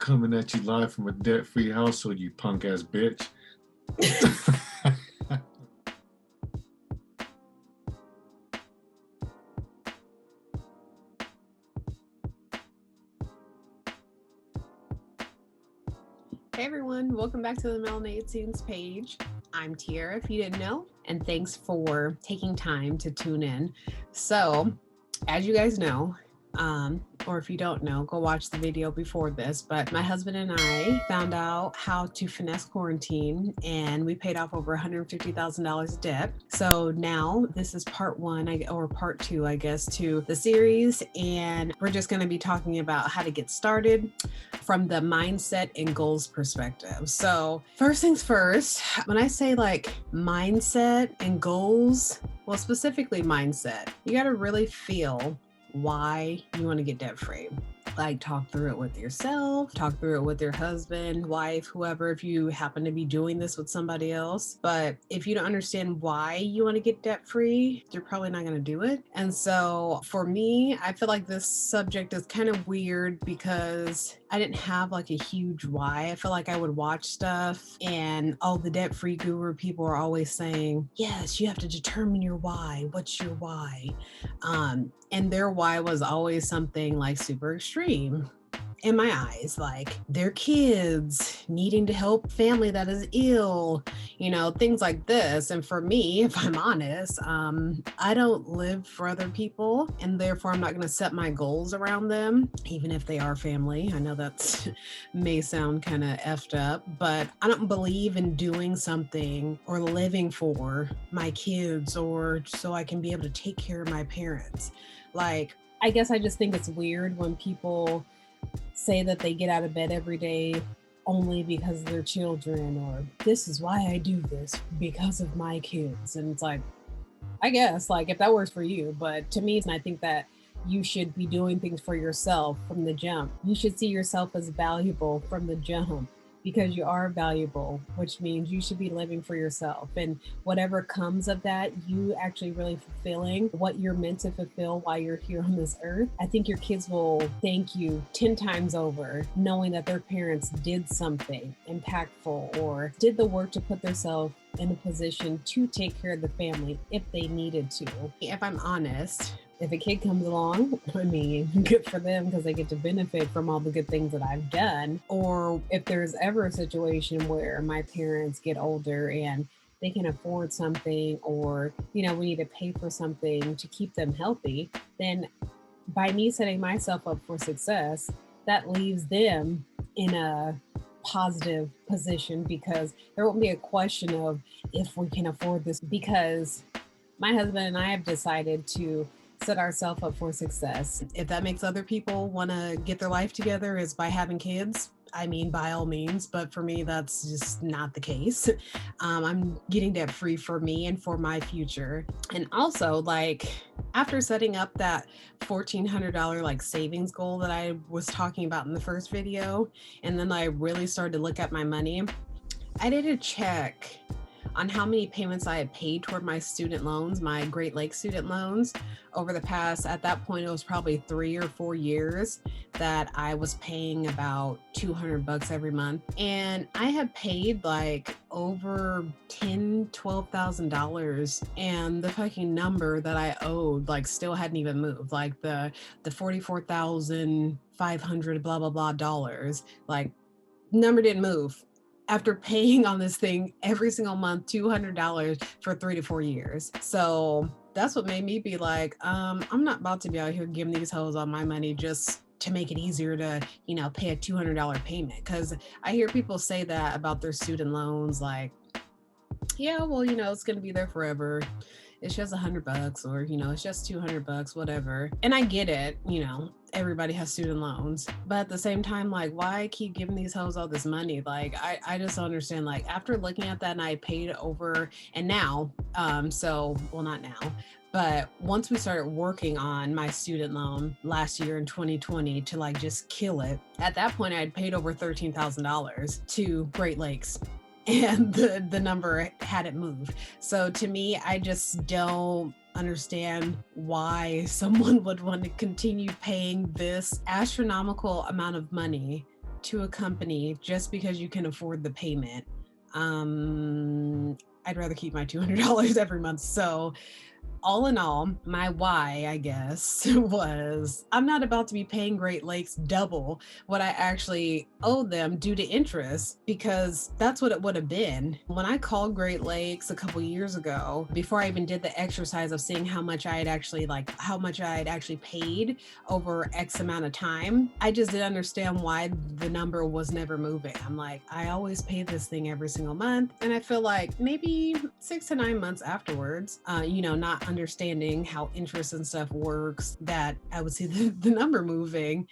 Coming at you live from a debt-free household, you punk-ass bitch. Hey everyone, welcome back to the Melanated page. I'm Tiara, if you didn't know, and thanks for taking time to tune in. So, as you guys know, or if you don't know, go watch the video before this, but my husband and I found out how to finesse quarantine, and we paid off over $150,000 of debt. So now this is part one, or part two, I guess, to the series, and we're just going to be talking about how to get started from the mindset and goals perspective. So first things first, when I say like mindset and goals, well, specifically mindset, you got to really feel why you want to get debt free. Like talk through it with yourself, talk through it with your husband, wife, whoever, if you happen to be doing this with somebody else. But if you don't understand why you want to get debt free, you're probably not going to do it. And so for me, I feel like this subject is kind of weird because I didn't have like a huge why. I feel like I would watch stuff and all the debt free guru people are always saying, yes, you have to determine your why. What's your why? And their why was always something like super extreme in my eyes, like their kids needing to help family that is ill, things like this. And for me, if I'm honest, I don't live for other people, and therefore I'm not going to set my goals around them, even if they are family. I know that may sound kind of effed up, but I don't believe in doing something or living for my kids or so I can be able to take care of my parents. Like, I guess I just think it's weird when people say that they get out of bed every day only because of their children, or this is why I do this, because of my kids. And it's like, I guess, like, if that works for you, but to me, I think that you should be doing things for yourself from the jump. You should see yourself as valuable from the jump, because you are valuable, which means you should be living for yourself. And whatever comes of that, you actually really fulfilling what you're meant to fulfill while you're here on this earth. I think your kids will thank you 10 times over, knowing that their parents did something impactful or did the work to put themselves in a position to take care of the family if they needed to. If I'm honest, if a kid comes along, I mean, good for them because they get to benefit from all the good things that I've done. Or if there's ever a situation where my parents get older and they can afford something, or, we need to pay for something to keep them healthy, then by me setting myself up for success, that leaves them in a positive position, because there won't be a question of if we can afford this, because my husband and I have decided to set ourselves up for success. If that makes other people want to get their life together is by having kids, I mean, by all means, but for me, that's just not the case. I'm getting debt free for me and for my future. And also, like, after setting up that $1,400 like savings goal that I was talking about in the first video, and then I really started to look at my money, I did a check on how many payments I had paid toward my student loans, my Great Lakes student loans, over the past, at that point, it was probably 3 or 4 years that I was paying about $200 every month. And I had paid like over $12,000, and the fucking number that I owed like still hadn't even moved. Like the $44,500 blah blah blah dollars, like number didn't move after paying on this thing every single month, $200 for 3 to 4 years. So that's what made me be like, I'm not about to be out here giving these hoes all my money just to make it easier to, pay a $200 payment. Because I hear people say that about their student loans, like, yeah, well, it's going to be there forever. It's just $100, or, it's just $200, whatever. And I get it, everybody has student loans, but at the same time, like, why keep giving these hoes all this money? Like, I just don't understand. Like, after looking at that, and I paid over, and now, well, not now, but once we started working on my student loan last year in 2020 to like just kill it, at that point I had paid over $13,000 to Great Lakes, and the number hadn't moved. So to me, I just don't understand why someone would want to continue paying this astronomical amount of money to a company just because you can afford the payment, I'd rather keep my $200 every month. So all in all, my why, I guess, was I'm not about to be paying Great Lakes double what I actually owe them due to interest, because that's what it would have been. When I called Great Lakes a couple years ago, before I even did the exercise of seeing how much I had actually paid over X amount of time, I just didn't understand why the number was never moving. I'm like, I always pay this thing every single month. And I feel like maybe 6 to 9 months afterwards, not understanding how interest and stuff works, that I would see the number moving.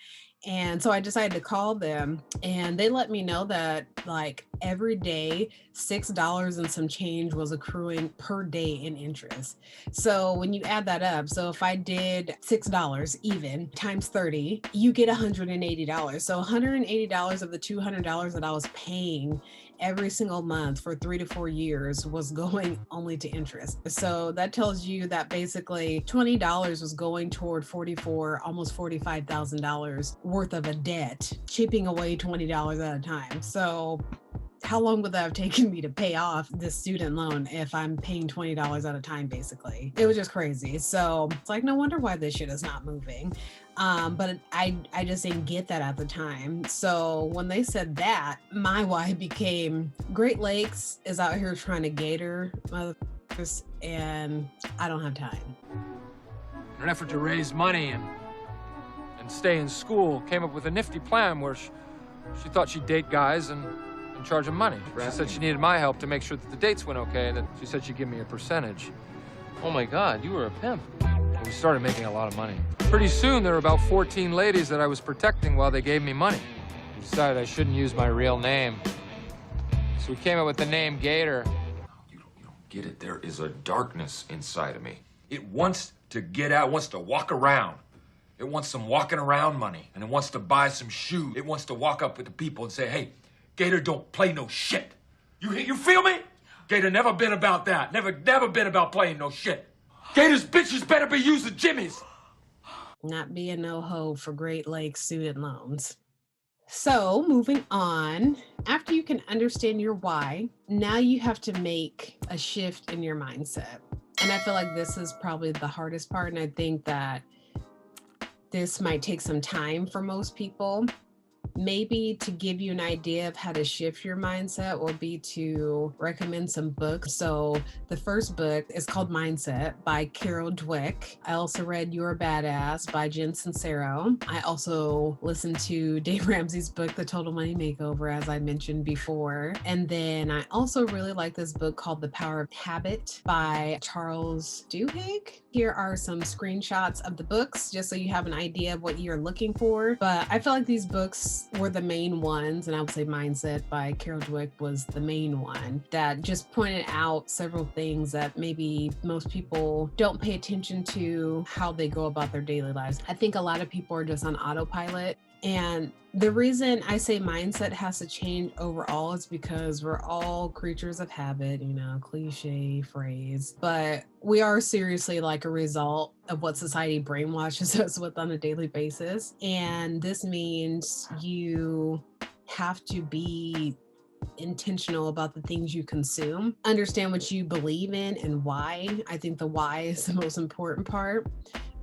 And so I decided to call them, and they let me know that like every day, $6 and some change was accruing per day in interest. So when you add that up, so if I did $6 even times 30, you get $180. So $180 of the $200 that I was paying every single month for 3 to 4 years was going only to interest. So that tells you that basically $20 was going toward almost $45,000 worth of a debt, chipping away $20 at a time. So how long would that have taken me to pay off this student loan if I'm paying $20 at a time, basically? It was just crazy. So it's like, no wonder why this shit is not moving. But I just didn't get that at the time. So when they said that, my why became Great Lakes is out here trying to gator motherfuckers, and I don't have time. In an effort to raise money and stay in school, came up with a nifty plan where she thought she'd date guys and charge them money. She said she needed my help to make sure that the dates went okay, and that she said she'd give me a percentage. Oh my God, you were a pimp. And we started making a lot of money. Pretty soon, there were about 14 ladies that I was protecting while they gave me money. We decided I shouldn't use my real name. So we came up with the name Gator. You don't get it. There is a darkness inside of me. It wants to get out, wants to walk around. It wants some walking around money, and it wants to buy some shoes. It wants to walk up with the people and say, hey, Gator don't play no shit. You feel me? Gator never been about that. Never been about playing no shit. Gator's bitches better be using jimmies. Not being no hoe for Great Lakes student loans. So moving on, after you can understand your why, now you have to make a shift in your mindset. And I feel like this is probably the hardest part. And I think that this might take some time for most people. Maybe to give you an idea of how to shift your mindset will be to recommend some books. So the first book is called Mindset by Carol Dweck. I also read You're a Badass by Jen Sincero. I also listened to Dave Ramsey's book, The Total Money Makeover, as I mentioned before. And then I also really like this book called The Power of Habit by Charles Duhigg. Here are some screenshots of the books, just so you have an idea of what you're looking for. But I feel like these books were the main ones, and I would say Mindset by Carol Dweck was the main one that just pointed out several things that maybe most people don't pay attention to how they go about their daily lives. I think a lot of people are just on autopilot. And the reason I say mindset has to change overall is because we're all creatures of habit, cliche phrase, but we are seriously like a result of what society brainwashes us with on a daily basis. And this means you have to be intentional about the things you consume, understand what you believe in and why. I think the why is the most important part.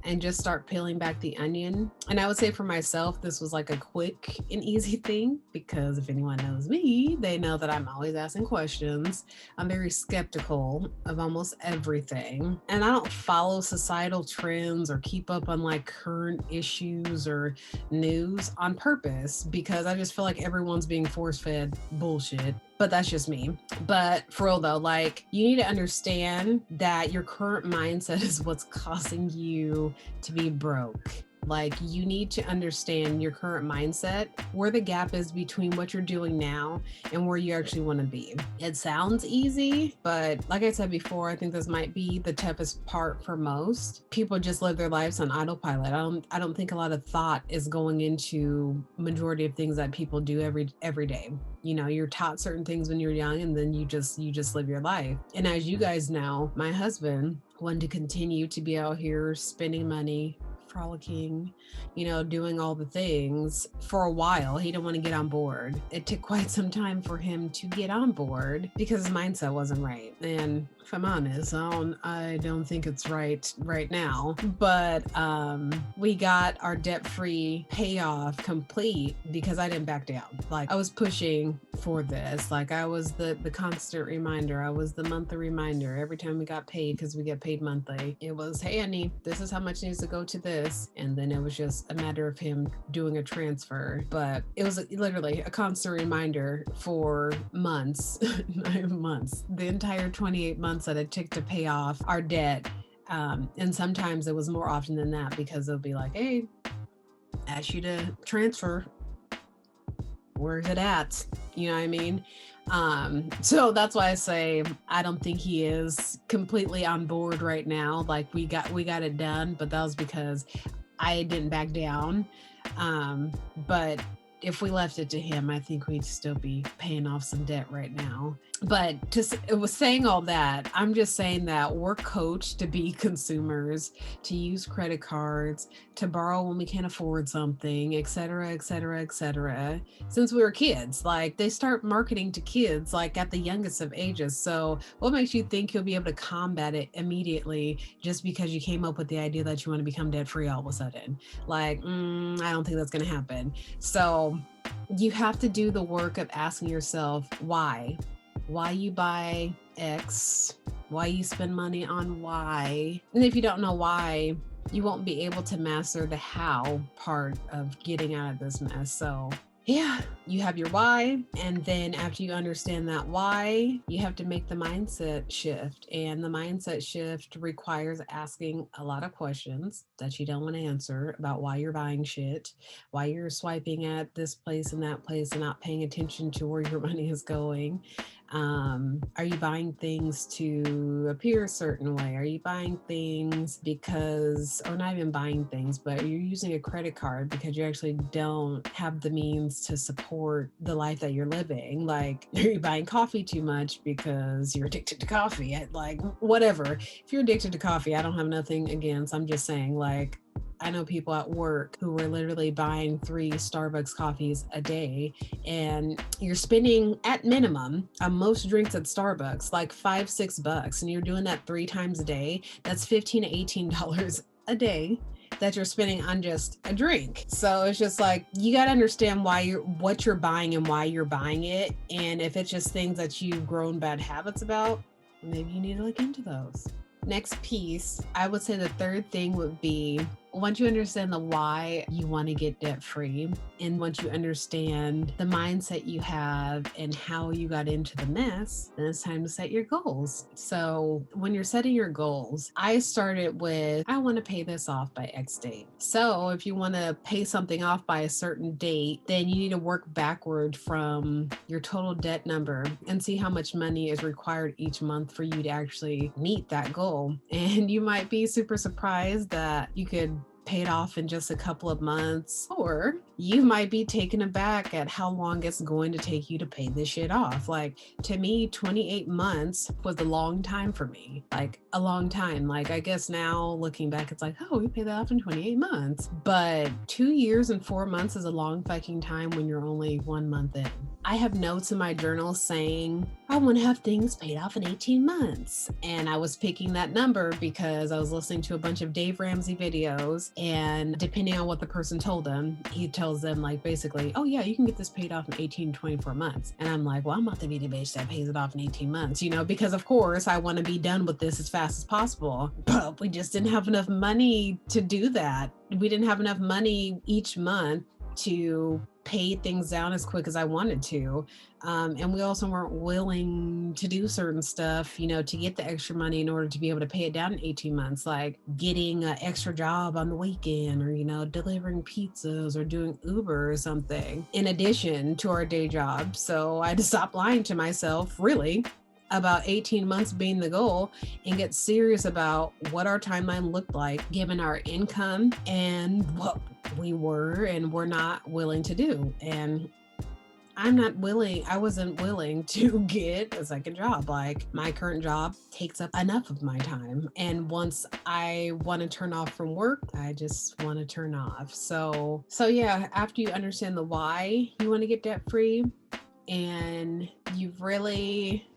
And just start peeling back the onion. And I would say for myself, this was like a quick and easy thing, because if anyone knows me, they know that I'm always asking questions. I'm very skeptical of almost everything. And I don't follow societal trends or keep up on like current issues or news on purpose, because I just feel like everyone's being force-fed bullshit. But that's just me. But for real though, like you need to understand that your current mindset is what's causing you to be broke. Like you need to understand your current mindset, where the gap is between what you're doing now and where you actually want to be. It sounds easy, but like I said before, I think this might be the toughest part for most. People just live their lives on autopilot. I don't think a lot of thought is going into majority of things that people do every day. You're taught certain things when you're young, and then you just live your life. And as you guys know, my husband wanted to continue to be out here spending money frolicking, doing all the things for a while. He didn't want to get on board. It took quite some time for him to get on board because his mindset wasn't right. And if I'm honest, I don't think it's right now. But we got our debt-free payoff complete because I didn't back down. Like, I was pushing for this. Like, I was the constant reminder. I was the monthly reminder every time we got paid, because we get paid monthly. It was, hey, Annie, this is how much needs to go to this. And then it was just a matter of him doing a transfer. But it was literally a constant reminder for months, the entire 28 months that it took to pay off our debt. And sometimes it was more often than that, because they'll be like, hey, ask you to transfer. Where's it at? You know what I mean? So that's why I say I don't think he is completely on board right now. Like, we got it done, but that was because I didn't back down. But if we left it to him, I think we'd still be paying off some debt right now. But it was saying all that, I'm just saying that we're coached to be consumers, to use credit cards, to borrow when we can't afford something, et cetera, et cetera, et cetera. Since we were kids, like, they start marketing to kids like at the youngest of ages. So what makes you think you'll be able to combat it immediately just because you came up with the idea that you want to become debt free all of a sudden? Like, I don't think that's going to happen. So you have to do the work of asking yourself why you buy X, why you spend money on Y. And if you don't know why, you won't be able to master the how part of getting out of this mess. So yeah, you have your why, and then after you understand that why, you have to make the mindset shift. And the mindset shift requires asking a lot of questions that you don't want to answer about why you're buying shit, why you're swiping at this place and that place and not paying attention to where your money is going. Are you buying things to appear a certain way? Are you buying things because, or not even buying things, but you're using a credit card because you actually don't have the means to support the life that you're living? Like, are you buying coffee too much because you're addicted to coffee? Like, whatever. If you're addicted to coffee, I don't have nothing against. I'm just saying, like, I know people at work who were literally buying 3 Starbucks coffees a day, and you're spending at minimum on most drinks at Starbucks like $5-6, and you're doing that 3 times a day. That's $15 to $18 a day that you're spending on just a drink. So it's just like, you got to understand what you're buying and why you're buying it. And if it's just things that you've grown bad habits about, maybe you need to look into those. Next piece, I would say the third thing would be, once you understand the why you want to get debt free, and once you understand the mindset you have and how you got into the mess, then it's time to set your goals. So when you're setting your goals, I started with, I want to pay this off by X date. So if you want to pay something off by a certain date, then you need to work backward from your total debt number and see how much money is required each month for you to actually meet that goal. And you might be super surprised that you could pay it off in just a couple of months, or you might be taken aback at how long it's going to take you to pay this shit off. Like, to me, 28 months was a long time for me, like a long time. Like, I guess now looking back, it's like, oh, we paid that off in 28 months, but 2 years and 4 months is a long fucking time when you're only 1 month in. I have notes in my journal saying, I want to have things paid off in 18 months. And I was picking that number because I was listening to a bunch of Dave Ramsey videos, and depending on what the person told them, he tells them, like, basically, oh yeah, you can get this paid off in 18 to 24 months. And I'm like, well, I'm not the bitty bitch that pays it off in 18 months, because of course I want to be done with this as fast as possible, but we just didn't have enough money to do that. We didn't have enough money each month to pay things down as quick as I wanted to. And we also weren't willing to do certain stuff, to get the extra money in order to be able to pay it down in 18 months, like getting an extra job on the weekend, or, delivering pizzas or doing Uber or something in addition to our day job. So I had to stop lying to myself, really, about 18 months being the goal, and get serious about what our timeline looked like given our income and what we were and were not willing to do. And I wasn't willing to get a second job. Like, my current job takes up enough of my time. And once I want to turn off from work, I just want to turn off. So yeah, after you understand the why you want to get debt free and you've really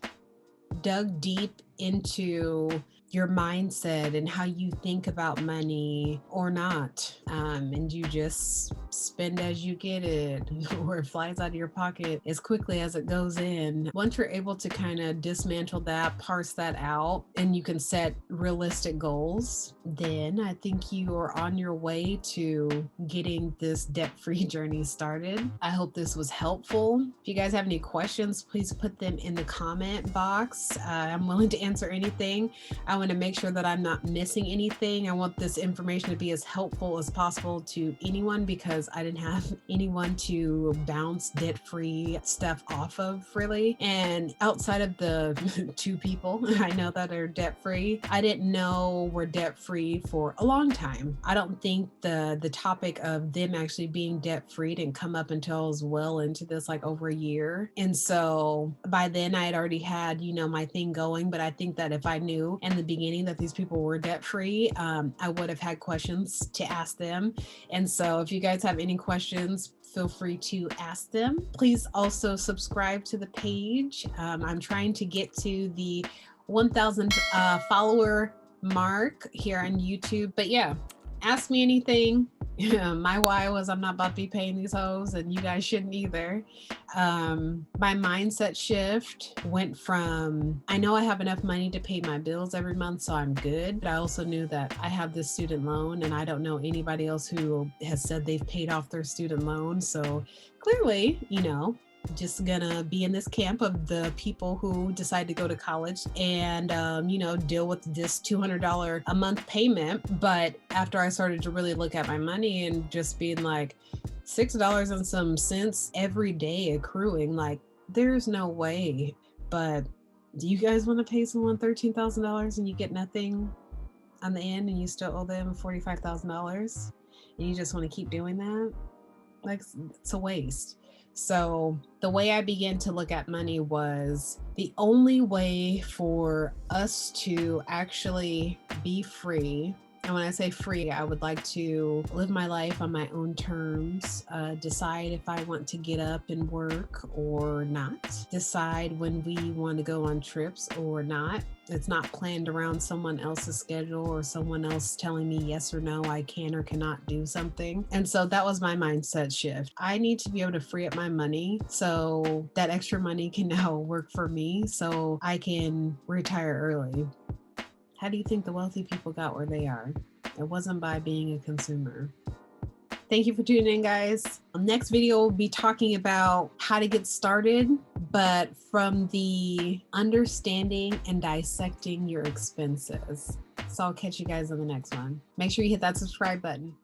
dug deep into your mindset and how you think about money or not, and you just spend as you get it or it flies out of your pocket as quickly as it goes in. Once you're able to kind of dismantle that, parse that out, and you can set realistic goals, then I think you are on your way to getting this debt-free journey started. I hope this was helpful. If you guys have any questions, please put them in the comment box. I'm willing to answer anything. I want to make sure that I'm not missing anything. I want this information to be as helpful as possible to anyone, because I didn't have anyone to bounce debt-free stuff off of, really. And outside of the 2 people I know that are debt-free, I didn't know were debt-free for a long time. I don't think the topic of them actually being debt-free didn't come up until I was well into this, like over a year. And so by then I had already had, my thing going. But I think that if I knew in the beginning that these people were debt-free, I would have had questions to ask them. And so if you guys have any questions, feel free to ask them. Please also subscribe to the page. I'm trying to get to the 1,000 follower mark here on YouTube. But yeah, ask me anything. My why was I'm not about to be paying these hoes, and you guys shouldn't either. My mindset shift went from, I know I have enough money to pay my bills every month, so I'm good. But I also knew that I have this student loan, and I don't know anybody else who has said they've paid off their student loan. So clearly, just gonna be in this camp of the people who decide to go to college and deal with this $200 a month payment. But after I started to really look at my money and just being like, $6 and some cents every day accruing, like, there's no way. But do you guys want to pay someone $13,000 and you get nothing on the end, and you still owe them $45,000, and you just want to keep doing that? Like, it's a waste. So the way I began to look at money was the only way for us to actually be free. And when I say free, I would like to live my life on my own terms, decide if I want to get up and work or not, decide when we want to go on trips or not. It's not planned around someone else's schedule or someone else telling me yes or no, I can or cannot do something. And so that was my mindset shift. I need to be able to free up my money so that extra money can now work for me so I can retire early. How do you think the wealthy people got where they are? It wasn't by being a consumer. Thank you for tuning in, guys. Next video, we'll be talking about how to get started, but from the understanding and dissecting your expenses. So I'll catch you guys on the next one. Make sure you hit that subscribe button.